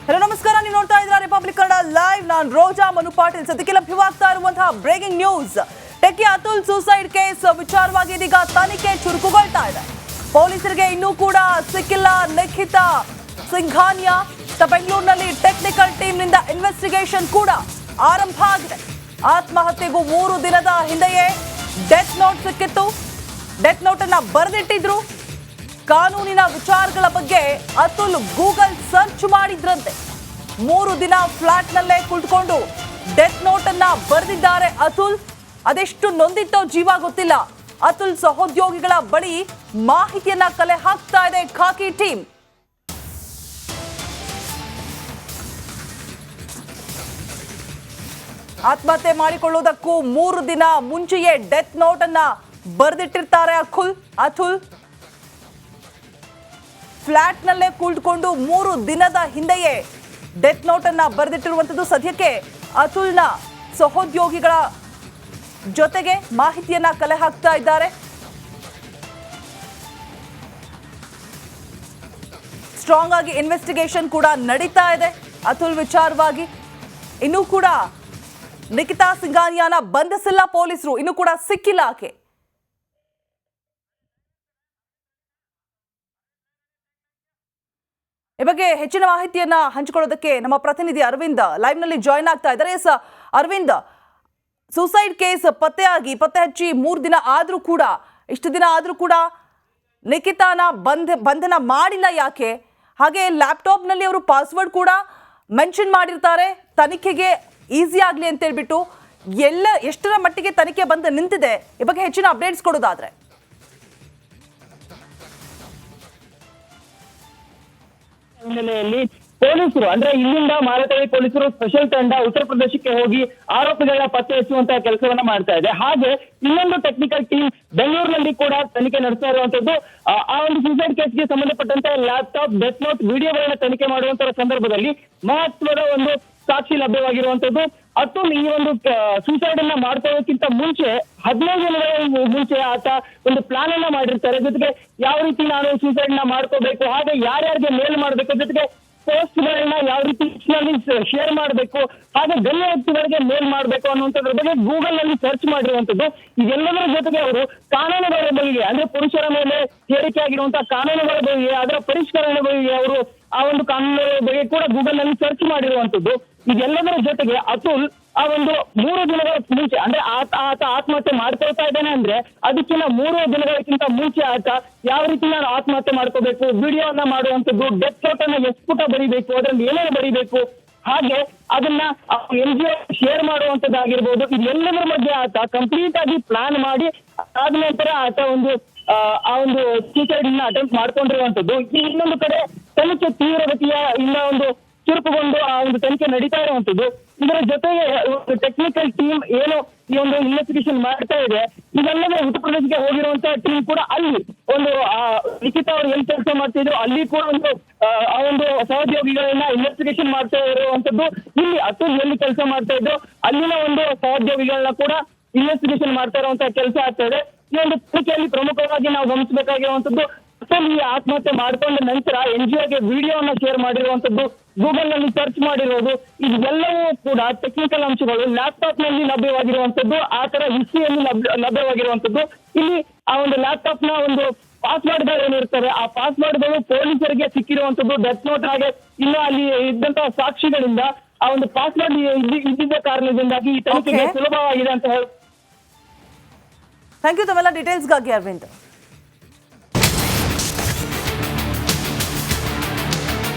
Hello ನಮಸ್ಕಾರ, ನೀವು ನೋಡ್ತಾ ಇದ್ದೀರಾ ರಿಪಬ್ಲಿಕ್ ಕನ್ನಡ ಲೈವ್. ನಾನು ರೋಜಾ ಮನು ಪಾಟೀಲ್. ಸದ್ಯಕ್ಕೆ ಲಭ್ಯವಾಗ್ತಾ ಇರುವಂತಹ breaking news. Techie Atul suicide case ವಿಚಾರವಾಗಿ ಇದೀಗ ತನಿಖೆ ಚುರುಕುಗೊಳ್ತಾ ಇದೆ. ಪೊಲೀಸರಿಗೆ ಇನ್ನೂ ಕೂಡ ಸಿಕ್ಕಿಲ್ಲ ನಿಖಿತ ಸಿಂಘಾನಿಯಾ. ಬೆಂಗಳೂರಿನಲ್ಲಿ ಟೆಕ್ನಿಕಲ್ ಟೀಮ್ನಿಂದ ಇನ್ವೆಸ್ಟಿಗೇಷನ್ ಕೂಡ ಆರಂಭ ಆಗಿದೆ. ಆತ್ಮಹತ್ಯೆಗೂ 3 ದಿನದ ಹಿಂದೆಯೇ ಡೆತ್ ನೋಟ್ ಸಿಕ್ಕಿತ್ತು. ಡೆತ್ ನೋಟ್ ಅನ್ನ ಬರೆದಿಟ್ಟಿದ್ರು. ಕಾನೂನಿನ ವಿಚಾರಗಳ ಬಗ್ಗೆ ಅತುಲ್ ಗೂಗಲ್ ಸರ್ಚ್ ಮಾಡಿದ್ರಂತೆ. 3 ದಿನ ಫ್ಲಾಟ್ನಲ್ಲೇ ಕುಳಿತುಕೊಂಡು ಡೆತ್ ನೋಟ್ ಅನ್ನ ಬರೆದಿದ್ದಾರೆ ಅತುಲ್. ಅದೆಷ್ಟು ನೊಂದಿತ್ತೋ ಜೀವ ಗೊತ್ತಿಲ್ಲ. ಅತುಲ್ ಸಹೋದ್ಯೋಗಿಗಳ ಬಳಿ ಮಾಹಿತಿಯನ್ನ ಕಲೆ ಹಾಕ್ತಾ ಇದೆ ಖಾಕಿ ಟೀಮ್. ಆತ್ಮಹತ್ಯೆ ಮಾಡಿಕೊಳ್ಳುವುದಕ್ಕೂ 3 ದಿನ ಮುಂಚೆಯೇ ಡೆತ್ ನೋಟ್ ಅನ್ನ ಬರೆದಿಟ್ಟಿರ್ತಾರೆ ಅತುಲ್. ಫ್ಲಾಟ್ನಲ್ಲೇ ಕುಳಿತುಕೊಂಡು 3 ದಿನದ ಹಿಂದೆಯೇ ಡೆತ್ ನೋಟ್ ಅನ್ನ ಬರೆದಿಟ್ಟಿರುವಂಥದ್ದು. ಸದ್ಯಕ್ಕೆ ಅತುಲ್ನ ಸಹೋದ್ಯೋಗಿಗಳ ಜೊತೆಗೆ ಮಾಹಿತಿಯನ್ನ ಕಲೆ ಹಾಕ್ತಾ ಇದ್ದಾರೆ. ಸ್ಟ್ರಾಂಗ್ ಆಗಿ ಇನ್ವೆಸ್ಟಿಗೇಷನ್ ಕೂಡ ನಡೀತಾ ಇದೆ ಅತುಲ್ ವಿಚಾರವಾಗಿ. ಇನ್ನೂ ಕೂಡ ನಿಖಿತಾ ಸಿಂಘಾನಿಯಾನ ಬಂಧಿಸಿಲ್ಲ ಪೊಲೀಸರು, ಇನ್ನೂ ಕೂಡ ಸಿಕ್ಕಿಲ್ಲ ಆಕೆ. ಈ ಬಗ್ಗೆ ಹೆಚ್ಚಿನ ಮಾಹಿತಿಯನ್ನ ಹಂಚಿಕೊಳ್ಳೋದಕ್ಕೆ ನಮ್ಮ ಪ್ರತಿನಿಧಿ ಅರವಿಂದ್ ಲೈವ್ ನಲ್ಲಿ ಜಾಯಿನ್ ಆಗ್ತಾ ಇದ್ದಾರೆ. ಎಸ್ ಅರವಿಂದ್, ಸೂಸೈಡ್ ಕೇಸ್ ಪತ್ತೆ ಹಚ್ಚಿ 3 ದಿನ ಆದ್ರೂ ಕೂಡ, ಇಷ್ಟು ದಿನ ಆದ್ರೂ ಕೂಡ ನಿಖಿತಾನ ಬಂಧನ ಮಾಡಿಲ್ಲ ಯಾಕೆ? ಹಾಗೆ ಲ್ಯಾಪ್ಟಾಪ್ ನಲ್ಲಿ ಅವರು ಪಾಸ್ವರ್ಡ್ ಕೂಡ ಮೆನ್ಷನ್ ಮಾಡಿರ್ತಾರೆ ತನಿಖೆಗೆ ಈಸಿ ಆಗ್ಲಿ ಅಂತ ಹೇಳ್ಬಿಟ್ಟು. ಎಷ್ಟರ ಮಟ್ಟಿಗೆ ತನಿಖೆ ಬಂದು ನಿಂತಿದೆ? ಈ ಬಗ್ಗೆ ಹೆಚ್ಚಿನ ಅಪ್ಡೇಟ್ಸ್ ಕೊಡೋದಾದ್ರೆ. ಹಿನ್ನೆಲೆಯಲ್ಲಿ ಪೊಲೀಸರು ಅಂದ್ರೆ ಇಲ್ಲಿಂದ ಮಾಲತಳಿ ಪೊಲೀಸರು ಸ್ಪೆಷಲ್ ತಂಡ ಉತ್ತರ ಪ್ರದೇಶಕ್ಕೆ ಹೋಗಿ ಆರೋಪಿಗಳನ್ನ ಪತ್ತೆ ಹಚ್ಚುವಂತಹ ಕೆಲಸವನ್ನ ಮಾಡ್ತಾ ಇದೆ. ಹಾಗೆ ಇನ್ನೊಂದು ಟೆಕ್ನಿಕಲ್ ಟೀಮ್ ಬೆಂಗಳೂರಿನಲ್ಲಿ ಕೂಡ ತನಿಖೆ ನಡೆಸ್ತಾ ಇರುವಂತದ್ದು. ಆ ಒಂದು ಸೂಸೈಡ್ ಕೇಸ್ಗೆ ಸಂಬಂಧಪಟ್ಟಂತೆ ಲ್ಯಾಪ್ಟಾಪ್, ಡೆತ್ ನೋಟ್, ವಿಡಿಯೋಗಳನ್ನ ತನಿಖೆ ಮಾಡುವಂತಹ ಸಂದರ್ಭದಲ್ಲಿ ಮಹತ್ವದ ಒಂದು ಸಾಕ್ಷಿ ಲಭ್ಯವಾಗಿರುವಂತದ್ದು. ಅತುಲ್ ಈ ಒಂದು ಸೂಸೈಡ್ ಅನ್ನ ಮಾಡ್ಕೊಳ್ಳೋಕ್ಕಿಂತ ಮುಂಚೆ 15 ದಿನಗಳ ಮುಂಚೆ ಆತ ಒಂದು ಪ್ಲಾನ್ ಅನ್ನ ಮಾಡಿರ್ತಾರೆ. ಜೊತೆಗೆ ಯಾವ ರೀತಿ ನಾನು ಸೂಸೈಡ್ ನ ಮಾಡ್ಕೋಬೇಕು, ಹಾಗೆ ಯಾರ್ಯಾರಿಗೆ ಮೇಲ್ ಮಾಡ್ಬೇಕು, ಜೊತೆಗೆ ಪೋಸ್ಟ್ ಗಳನ್ನ ಯಾವ ರೀತಿ ಶೇರ್ ಮಾಡಬೇಕು, ಹಾಗೆ ಗಣ್ಯ ವ್ಯಕ್ತಿಗಳಿಗೆ ಮೇಲ್ ಮಾಡಬೇಕು ಅನ್ನುವಂಥದ್ರ ಬಗ್ಗೆ ಗೂಗಲ್ ನಲ್ಲಿ ಸರ್ಚ್ ಮಾಡಿರುವಂತದ್ದು. ಇದೆಲ್ಲದರ ಜೊತೆಗೆ ಅವರು ಕಾನೂನುಗಳ ಬಗ್ಗೆ ಅಂದ್ರೆ ಪುರುಷರ ಮೇಲೆ ಹೇರಿಕೆ ಆಗಿರುವಂತಹ ಕಾನೂನುಗಳ ಬಗ್ಗೆ, ಅದರ ಪರಿಷ್ಕರಣೆ ಬಗ್ಗೆ ಅವರು ಆ ಒಂದು ಕಾನೂನುಗಳ ಬಗ್ಗೆ ಕೂಡ ಗೂಗಲ್ ನಲ್ಲಿ ಸರ್ಚ್ ಮಾಡಿರುವಂತದ್ದು. ಇದೆಲ್ಲದರ ಜೊತೆಗೆ ಅತುಲ್ ಆ ಒಂದು 3 ದಿನಗಳ ಮುಂಚೆ ಅಂದ್ರೆ ಆತ ಆತ್ಮಹತ್ಯೆ ಮಾಡ್ಕೊಳ್ತಾ ಇದ್ದಾನೆ ಅಂದ್ರೆ ಅದಕ್ಕಿಂತ 3 ದಿನಗಳಕ್ಕಿಂತ ಮುಂಚೆ ಆತ ಯಾವ ರೀತಿ ನಾನು ಆತ್ಮಹತ್ಯೆ ಮಾಡ್ಕೋಬೇಕು, ವಿಡಿಯೋನ ಮಾಡುವಂಥದ್ದು, ಡೆತ್ ನೋಟ್ ಅನ್ನ ಎಷ್ಟು ಪುಟ ಬರೀಬೇಕು, ಅದ್ರಲ್ಲಿ ಏನೇನು ಬರೀಬೇಕು, ಹಾಗೆ ಅದನ್ನ NGO ಶೇರ್ ಮಾಡುವಂತದ್ದಾಗಿರ್ಬೋದು. ಇದೆಲ್ಲದರ ಬಗ್ಗೆ ಆತ ಕಂಪ್ಲೀಟ್ ಆಗಿ ಪ್ಲಾನ್ ಮಾಡಿ ಆದ ನಂತರ ಆತ ಆ ಒಂದು ಸೂಸೈಡ್ ಅಟೆಂಪ್ಟ್ ಮಾಡ್ಕೊಂಡಿರುವಂತದ್ದು. ಇನ್ನೊಂದು ಕಡೆ ತನಿಖೆ ತೀವ್ರಗತಿಯ ಒಂದು ಚುರುಕುಗೊಂಡು ಆ ಒಂದು ತನಿಖೆ ನಡೀತಾ ಇರುವಂತದ್ದು. ಇದರ ಜೊತೆಗೆ ಟೆಕ್ನಿಕಲ್ ಟೀಮ್ ಏನು ಈ ಒಂದು ಇನ್ವೆಸ್ಟಿಗೇಷನ್ ಮಾಡ್ತಾ ಇದೆ, ಇದಲ್ಲದೆ ಉತ್ತರ ಪ್ರದೇಶಕ್ಕೆ ಹೋಗಿರುವಂತಹ ಟೀಮ್ ಕೂಡ ಅಲ್ಲಿ ಲಿಖಿತಾ ಅವರು ಎಲ್ಲಿ ಕೆಲಸ ಮಾಡ್ತಿದ್ರು ಅಲ್ಲಿ ಕೂಡ ಆ ಒಂದು ಸಹೋದ್ಯೋಗಿಗಳನ್ನ ಇನ್ವೆಸ್ಟಿಗೇಷನ್ ಮಾಡ್ತಾ ಇರುವಂತದ್ದು. ಇಲ್ಲಿ ಅತುಲ್ ಎಲ್ಲಿ ಕೆಲಸ ಮಾಡ್ತಾ ಇದ್ರು ಅಲ್ಲಿನ ಒಂದು ಸಹೋದ್ಯೋಗಿಗಳನ್ನ ಕೂಡ ಇನ್ವೆಸ್ಟಿಗೇಷನ್ ಮಾಡ್ತಾ ಇರುವಂತಹ ಕೆಲಸ ಆಗ್ತಾ ಇದೆ. ಈ ಒಂದು ತನಿಖೆಯಲ್ಲಿ ಪ್ರಮುಖವಾಗಿ ನಾವು ಗಮನಿಸಬೇಕಾಗಿರುವಂತದ್ದು, ಅತುಲ್ ಈ ಆತ್ಮಹತ್ಯೆ ಮಾಡ್ಕೊಂಡ ನಂತರ NGOಗೆ ವಿಡಿಯೋನ ಶೇರ್ ಮಾಡಿರುವಂತದ್ದು, ಗೂಗಲ್ ನಲ್ಲಿ ಸರ್ಚ್ ಮಾಡಿರೋದು, ಇದೆಲ್ಲವೂ ಕೂಡ ಟೆಕ್ನಿಕಲ್ ಅಂಶಗಳು ಲ್ಯಾಪ್ಟಾಪ್ ನಲ್ಲಿ ಲಭ್ಯವಾಗಿರುವಂತದ್ದು, ಆ ತರ ಹಿಸ್ಟ್ರಿಯಲ್ಲಿ ಲಭ್ಯವಾಗಿರುವಂತದ್ದು. ಇಲ್ಲಿ ಆ ಒಂದು ಲ್ಯಾಪ್ಟಾಪ್ ನ ಒಂದು ಪಾಸ್ವರ್ಡ್ ಗಳು ಏನಿರ್ತವೆ ಆ ಪಾಸ್ವರ್ಡ್ ಗಳು ಪೊಲೀಸರಿಗೆ ಸಿಕ್ಕಿರುವಂತದ್ದು. ಡೆತ್ ನೋಟ್ ಹಾಗೆ ಇನ್ನು ಅಲ್ಲಿ ಇದ್ದಂತಹ ಸಾಕ್ಷಿಗಳಿಂದ ಆ ಒಂದು ಪಾಸ್ವರ್ಡ್ ಇದ್ದಿದ್ದ ಕಾರಣದಿಂದಾಗಿ ಈ ತನಿಖೆಗೆ ಸುಲಭವಾಗಿದೆ ಅಂತ ಹೇಳಿ. ಥ್ಯಾಂಕ್ ಯು ತಮ್ಮೆಲ್ಲ ಡೀಟೇಲ್ಸ್ಗಾಗಿ ಅರವಿಂದ್.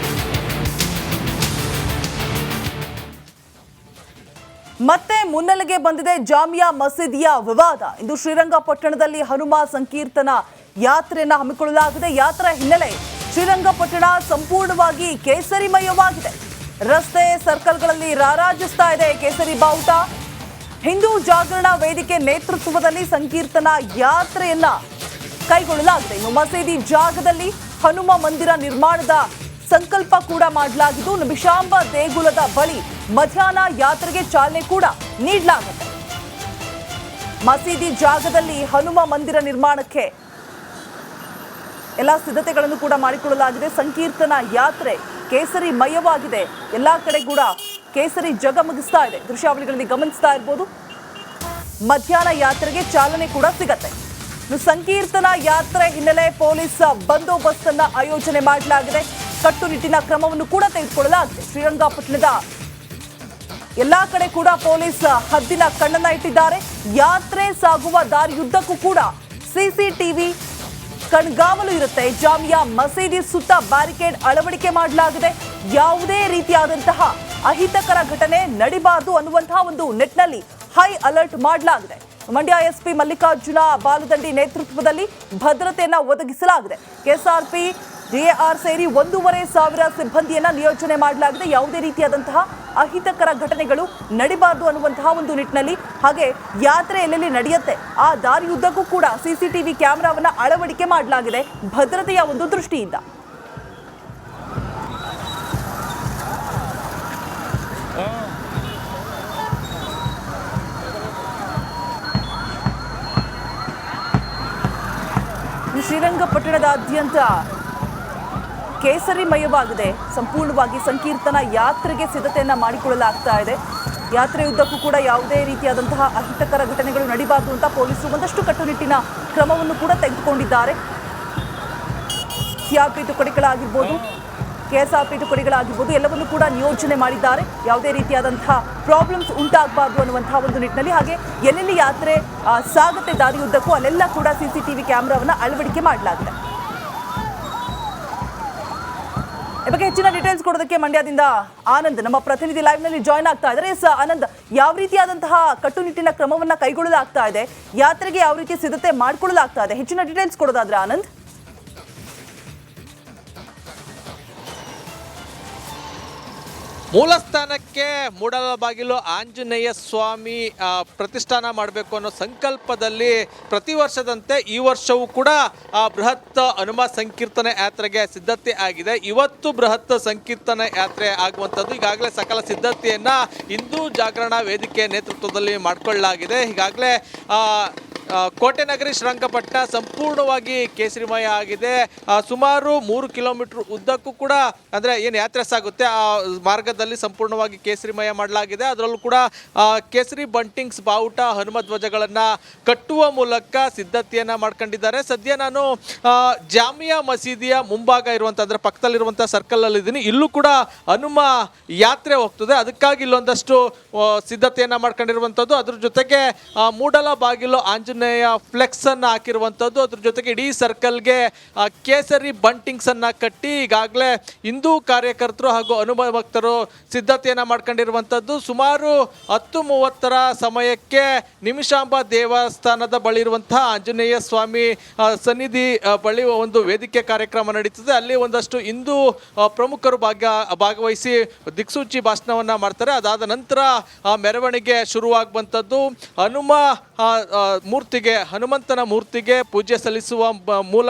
ಮತ್ತೆ ಮುನ್ನೆಲೆಗೆ ಬಂದಿದೆ ಜಾಮಿಯಾ ಮಸೀದಿಯ ವಿವಾದ. ಇಂದು ಶ್ರೀರಂಗಪಟ್ಟಣದಲ್ಲಿ ಹನುಮ ಸಂಕೀರ್ತನ ಯಾತ್ರೆಯನ್ನ ಹಮ್ಮಿಕೊಳ್ಳಲಾಗಿದೆ. ಯಾತ್ರಾ ಹಿನ್ನೆಲೆ ಶ್ರೀರಂಗಪಟ್ಟಣ ಸಂಪೂರ್ಣವಾಗಿ ಕೇಸರಿಮಯವಾಗಿದೆ. ರಸ್ತೆ ಸರ್ಕಲ್ಗಳಲ್ಲಿ ರಾರಾಜಿಸ್ತಾ ಇದೆ ಕೇಸರಿ ಬಾವುಟ. ಹಿಂದೂ ಜಾಗರಣ ವೇದಿಕೆ ನೇತೃತ್ವದಲ್ಲಿ ಸಂಕೀರ್ತನ ಯಾತ್ರೆಯನ್ನ ಕೈಗೊಳ್ಳಲಾಗಿದೆ. ಇನ್ನು ಮಸೀದಿ ಜಾಗದಲ್ಲಿ ಹನುಮ ಮಂದಿರ ನಿರ್ಮಾಣದ ಸಂಕಲ್ಪ ಕೂಡ ಮಾಡಲಾಗಿದ್ದು, ನಿಮಿಷಾಂಬ ದೇಗುಲದ ಬಳಿ ಮಧ್ಯಾಹ್ನ ಯಾತ್ರೆಗೆ ಚಾಲನೆ ಕೂಡ ನೀಡಲಾಗುತ್ತೆ. ಮಸೀದಿ ಜಾಗದಲ್ಲಿ ಹನುಮ ಮಂದಿರ ನಿರ್ಮಾಣಕ್ಕೆ ಎಲ್ಲ ಸಿದ್ಧತೆಗಳನ್ನು ಕೂಡ ಮಾಡಿಕೊಳ್ಳಲಾಗಿದೆ. ಸಂಕೀರ್ತನ ಯಾತ್ರೆ ಕೇಸರಿ ಮಯವಾಗಿದೆ. ಎಲ್ಲಾ ಕಡೆ ಕೂಡ ಕೇಸರಿ ಜಗಮಗಿಸ್ತಾ ಇದೆ. ದೃಶ್ಯಾವಳಿಗಳಲ್ಲಿ ಗಮನಿಸ್ತಾ ಇರ್ಬೋದು. ಮಧ್ಯಾಹ್ನ ಯಾತ್ರೆಗೆ ಚಾಲನೆ ಕೂಡ ಸಿಗತ್ತೆ. ಸಂಕೀರ್ತನಾ ಯಾತ್ರೆ ಹಿನ್ನೆಲೆ ಪೊಲೀಸ್ ಬಂದೋಬಸ್ತ್ ಅನ್ನ ಆಯೋಜನೆ ಮಾಡಲಾಗಿದೆ. ಕಟ್ಟುನಿಟ್ಟಿನ ಕ್ರಮವನ್ನು ಕೂಡ ತೆಗೆದುಕೊಳ್ಳಲಾಗಿದೆ. ಶ್ರೀರಂಗಪಟ್ಟಣದ ಎಲ್ಲಾ ಕಡೆ ಕೂಡ ಪೊಲೀಸ್ ಹದ್ದಿನ ಕಣ್ಣನ್ನ ಇಟ್ಟಿದ್ದಾರೆ. ಯಾತ್ರೆ ಸಾಗುವ ದಾರಿಯುದ್ದಕ್ಕೂ ಕೂಡ ಸಿಸಿಟಿವಿ ಕಣ್ಗಾವಲು ಇರುತ್ತೆ. ಜಾಮಿಯಾ ಮಸೀದಿ ಸುತ್ತ ಬ್ಯಾರಿಕೇಡ್ ಅಳವಡಿಕೆ ಮಾಡಲಾಗಿದೆ. ಯಾವುದೇ ರೀತಿಯಾದಂತಹ ಅಹಿತಕರ ಘಟನೆ ನಡಿಬಾರದು ಅನ್ನುವಂತಹ ಒಂದು ನಿಟ್ಟಿನಲ್ಲಿ ಹೈ ಅಲರ್ಟ್ ಮಾಡಲಾಗಿದೆ. ಮಂಡ್ಯ ಎಸ್ಪಿ ಮಲ್ಲಿಕಾರ್ಜುನ ಬಾಲದಂಡಿ ನೇತೃತ್ವದಲ್ಲಿ ಭದ್ರತೆಯನ್ನ ಒದಗಿಸಲಾಗಿದೆ. ಕೆಎಸ್ಆರ್ಪಿ ಡಿಎಆರ್ ಸೇರಿ 1,500 ಸಿಬ್ಬಂದಿಯನ್ನ ನಿಯೋಜನೆ ಮಾಡಲಾಗಿದೆ. ಯಾವುದೇ ರೀತಿಯಾದಂತಹ ಅಹಿತಕರ ಘಟನೆಗಳು ನಡಿಬಾರದು ಅನ್ನುವಂತಹ ಒಂದು ನಿಟ್ಟಿನಲ್ಲಿ, ಹಾಗೆ ಯಾತ್ರೆ ಎಲ್ಲೆಲ್ಲಿ ನಡೆಯುತ್ತೆ ಆ ದಾರಿಯುದ್ದಕ್ಕೂ ಕೂಡ ಸಿಸಿಟಿವಿ ಕ್ಯಾಮೆರಾವನ್ನ ಅಳವಡಿಕೆ ಮಾಡಲಾಗಿದೆ ಭದ್ರತೆಯ ಒಂದು ದೃಷ್ಟಿಯಿಂದ. ಶ್ರೀರಂಗಪಟ್ಟಣದಾದ್ಯಂತ ಕೇಸರಿಮಯವಾಗಿದೆ. ಸಂಪೂರ್ಣವಾಗಿ ಸಂಕೀರ್ತನಾ ಯಾತ್ರೆಗೆ ಸಿದ್ಧತೆಯನ್ನ ಮಾಡಿಕೊಳ್ಳಲಾಗ್ತಾ ಇದೆ. ಯಾತ್ರೆಯುದ್ದಕ್ಕೂ ಕೂಡ ಯಾವುದೇ ರೀತಿಯಾದಂತಹ ಅಹಿತಕರ ಘಟನೆಗಳು ನಡಿಬಾರದು ಅಂತ ಪೊಲೀಸರು ಒಂದಷ್ಟು ಕಟ್ಟುನಿಟ್ಟಿನ ಕ್ರಮವನ್ನು ಕೂಡ ತೆಗೆದುಕೊಂಡಿದ್ದಾರೆ. ಸಿಆರ್ಪಿ ತುಕಡಿಗಳಾಗಿರ್ಬೋದು, ಕೆಎಸ್ಆರ್ಪಿ ತುಕಡಿಗಳಾಗಿರ್ಬೋದು, ಎಲ್ಲವನ್ನು ಕೂಡ ನಿಯೋಜನೆ ಮಾಡಿದ್ದಾರೆ. ಯಾವುದೇ ರೀತಿಯಾದಂತಹ ಪ್ರಾಬ್ಲಮ್ಸ್ ಉಂಟಾಗಬಾರ್ದು ಅನ್ನುವಂತಹ ಒಂದು ನಿಟ್ಟಿನಲ್ಲಿ, ಹಾಗೆ ಎಲ್ಲೆಲ್ಲಿ ಯಾತ್ರೆ ಸಾಗುತ್ತೆ ದಾರಿಯುದ್ದಕ್ಕೂ ಅಲ್ಲೆಲ್ಲ ಕೂಡ ಸಿಸಿಟಿವಿ ಕ್ಯಾಮೆರಾವನ್ನ ಅಳವಡಿಕೆ ಮಾಡಲಾಗಿದೆ. ಈ ಬಗ್ಗೆ ಹೆಚ್ಚಿನ ಡೀಟೇಲ್ಸ್ ಕೊಡೋದಕ್ಕೆ ಮಂಡ್ಯದಿಂದ ಆನಂದ್ ನಮ್ಮ ಪ್ರತಿನಿಧಿ ಲೈವ್ ನಲ್ಲಿ ಜಾಯ್ನ್ ಆಗ್ತಾ ಇದ್ದಾರೆ. ಎಸ್ ಆನಂದ್, ಯಾವ ರೀತಿಯಾದಂತಹ ಕಟ್ಟುನಿಟ್ಟಿನ ಕ್ರಮವನ್ನ ಕೈಗೊಳ್ಳಲಾಗ್ತಾ ಇದೆ, ಯಾತ್ರೆಗೆ ಯಾವ ರೀತಿ ಸಿದ್ಧತೆ ಮಾಡಿಕೊಳ್ಳಲಾಗ್ತಾ ಇದೆ, ಹೆಚ್ಚಿನ ಡೀಟೇಲ್ಸ್ ಕೊಡೋದಾದ್ರೆ ಆನಂದ್. ಮೂಲ ಸ್ಥಾನಕ್ಕೆ ಮೂಡಲಬಾಗಿಲು ಆಂಜನೇಯ ಸ್ವಾಮಿ ಪ್ರತಿಷ್ಠಾನ ಮಾಡಬೇಕು ಅನ್ನೋ ಸಂಕಲ್ಪದಲ್ಲಿ ಪ್ರತಿ ವರ್ಷದಂತೆ ಈ ವರ್ಷವೂ ಕೂಡ ಬೃಹತ್ ಹನುಮ ಸಂಕೀರ್ತನೆ ಯಾತ್ರೆಗೆ ಸಿದ್ಧತೆ ಆಗಿದೆ. ಇವತ್ತು ಬೃಹತ್ ಸಂಕೀರ್ತನೆ ಯಾತ್ರೆ ಆಗುವಂಥದ್ದು ಈಗಾಗಲೇ ಸಕಲ ಸಿದ್ಧತೆಯನ್ನ ಹಿಂದೂ ಜಾಗರಣ ವೇದಿಕೆ ನೇತೃತ್ವದಲ್ಲಿ ಮಾಡಿಕೊಳ್ಳಲಾಗಿದೆ. ಈಗಾಗಲೇ ಕೋಟೆ ನಗರಿ ಶ್ರೀರಂಗಪಟ್ಟಣ ಸಂಪೂರ್ಣವಾಗಿ ಕೇಸರಿಮಯ ಆಗಿದೆ. ಸುಮಾರು 3 ಕಿಲೋಮೀಟರ್ ಉದ್ದಕ್ಕೂ ಕೂಡ ಅಂದರೆ ಏನು ಯಾತ್ರೆ ಸಾಗುತ್ತೆ ಆ ಮಾರ್ಗದಲ್ಲಿ ಸಂಪೂರ್ಣವಾಗಿ ಕೇಸರಿಮಯ ಮಾಡಲಾಗಿದೆ. ಅದರಲ್ಲೂ ಕೂಡ ಕೇಸರಿ ಬಂಟಿಂಗ್ಸ್, ಬಾವುಟ, ಹನುಮ ಧ್ವಜಗಳನ್ನು ಕಟ್ಟುವ ಮೂಲಕ ಸಿದ್ಧತೆಯನ್ನು ಮಾಡ್ಕೊಂಡಿದ್ದಾರೆ. ಸದ್ಯ ನಾನು ಜಾಮಿಯಾ ಮಸೀದಿಯ ಮುಂಭಾಗ ಇರುವಂಥ ಅಂದರೆ ಪಕ್ಕದಲ್ಲಿರುವಂಥ ಸರ್ಕಲಲ್ಲಿ ಇದ್ದೀನಿ. ಇಲ್ಲೂ ಕೂಡ ಹನುಮ ಯಾತ್ರೆ ಹೋಗ್ತದೆ. ಅದಕ್ಕಾಗಿ ಇಲ್ಲೊಂದಷ್ಟು ಸಿದ್ಧತೆಯನ್ನು ಮಾಡ್ಕೊಂಡಿರುವಂಥದ್ದು. ಅದ್ರ ಜೊತೆಗೆ ಮೂಡಲಬಾಗಿಲು ಆಂಜನೇಯ ಫ್ಲೆಕ್ಸ್ ಅನ್ನು ಹಾಕಿರುವಂಥದ್ದು. ಅದ್ರ ಜೊತೆಗೆ ಇಡೀ ಸರ್ಕಲ್ಗೆ ಕೇಸರಿ ಬಂಟಿಂಗ್ಸ್ ಅನ್ನ ಕಟ್ಟಿ ಈಗಾಗಲೇ ಹಿಂದೂ ಕಾರ್ಯಕರ್ತರು ಹಾಗೂ ಹನುಮ ಭಕ್ತರು ಸಿದ್ಧತೆಯನ್ನ ಮಾಡ್ಕೊಂಡಿರುವಂಥದ್ದು. ಸುಮಾರು 10:30 ಸಮಯಕ್ಕೆ ನಿಮಿಷಾಂಬ ದೇವಸ್ಥಾನದ ಬಳಿ ಇರುವಂತಹ ಆಂಜನೇಯ ಸ್ವಾಮಿ ಸನ್ನಿಧಿ ಬಳಿ ಒಂದು ವೇದಿಕೆ ಕಾರ್ಯಕ್ರಮ ನಡೀತದೆ. ಅಲ್ಲಿ ಒಂದಷ್ಟು ಹಿಂದೂ ಪ್ರಮುಖರು ಭಾಗವಹಿಸಿ ದಿಕ್ಸೂಚಿ ಭಾಷಣವನ್ನ ಮಾಡ್ತಾರೆ. ಅದಾದ ನಂತರ ಮೆರವಣಿಗೆ ಶುರುವಾಗುವಂಥದ್ದು. ಹನುಮಂತನ ಮೂರ್ತಿಗೆ ಪೂಜೆ ಸಲ್ಲಿಸುವ ಮೂಲಕ